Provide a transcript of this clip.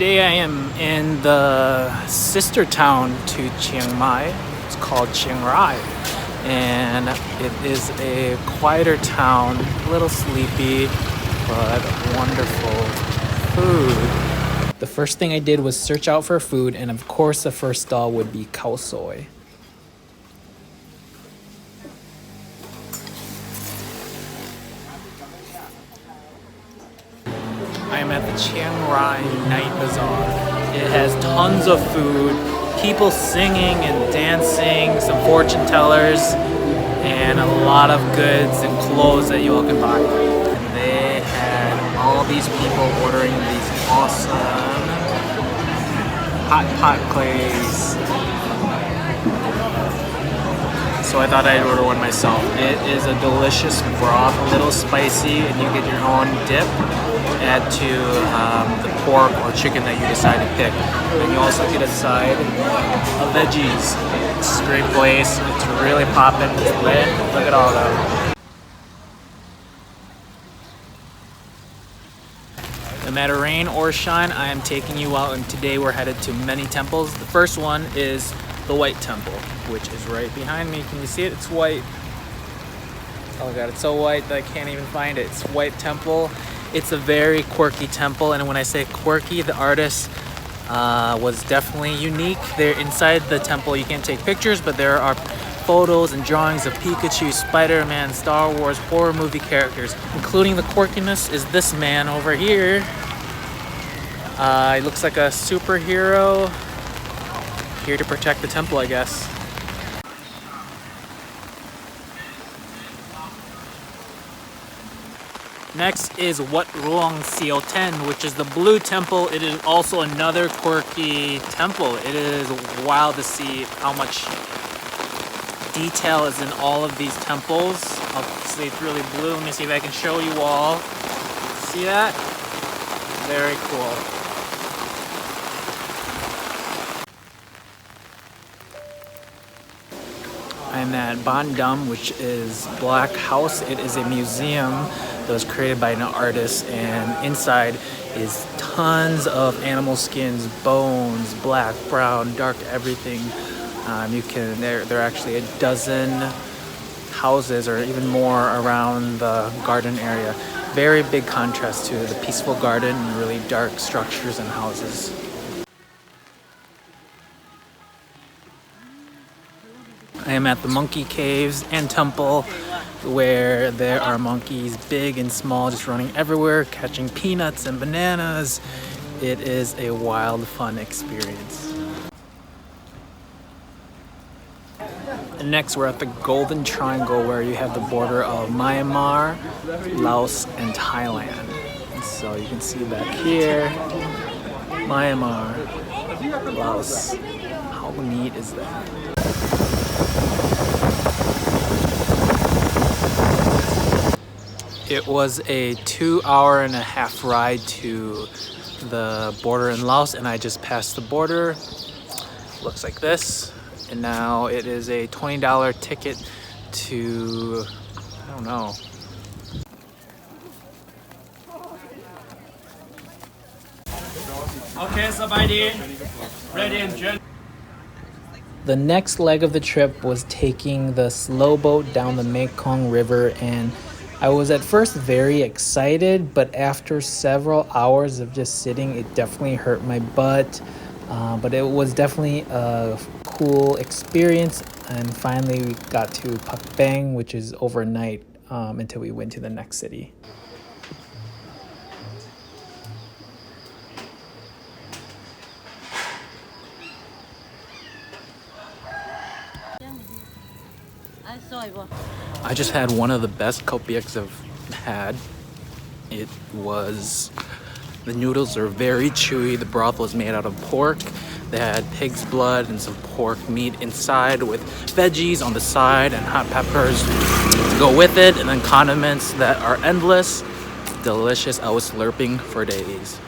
Today I am in the sister town to Chiang Mai. It's called Chiang Rai, and it is a quieter town, a little sleepy, but wonderful food. The first thing I did was search out for food, and of course the first stall would be khao soi. I am at the Chiang Rai Night Bazaar. It has tons of food, people singing and dancing, some fortune tellers, and a lot of goods and clothes that you all can buy. And they had all these people ordering these awesome hot clays. So I thought I'd order one myself. It is a delicious broth, a little spicy, and you get your own dip. Add to the pork or chicken that you decide to pick. And you also get a side of veggies. It's a great place. It's really popping. It's lit. Look at all that. No matter rain or shine, I am taking you out, and today we're headed to many temples. The first one is the White Temple, which is right behind me. Can you see it? It's white. Oh god, it's so white that I can't even find it. It's White Temple. It's a very quirky temple, and when I say quirky, the artist was definitely unique. There inside the temple, you can't take pictures, but there are photos and drawings of Pikachu, Spider-Man, Star Wars, horror movie characters, including the quirkiness is this man over here. He looks like a superhero, here to protect the temple, I guess. Next is Wat Rong 10, which is the Blue Temple. It is also another quirky temple. It is wild to see how much detail is in all of these temples. Obviously it's really blue. Let me see if I can show you all. See that? Very cool. I'm at Baan, which is Black House. It is a museum that was created by an artist, and inside is tons of animal skins, bones, black, brown, dark, everything. There are actually a dozen houses or even more around the garden area. Very big contrast to the peaceful garden and really dark structures and houses. I am at the monkey caves and temple, where there are monkeys big and small just running everywhere, catching peanuts and bananas. It is a wild, fun experience. And next we're at the Golden Triangle, where you have the border of Myanmar, Laos, and Thailand. And so you can see back here, Myanmar, Laos. How neat is that? It was a 2.5-hour ride to the border in Laos, and I just passed the border. Looks like this. And now it is a $20 ticket to, I don't know. Okay, so ready and gentlemen. The next leg of the trip was taking the slow boat down the Mekong River, and I was at first very excited, but after several hours of just sitting, it definitely hurt my butt. But it was definitely a cool experience, and finally we got to Pakbeng, which is overnight until we went to the next city. I just had one of the best kopiaks I've had. The noodles are very chewy. The broth was made out of pork. They had pig's blood and some pork meat inside with veggies on the side and hot peppers to go with it, and then condiments that are endless. Delicious. I was slurping for days.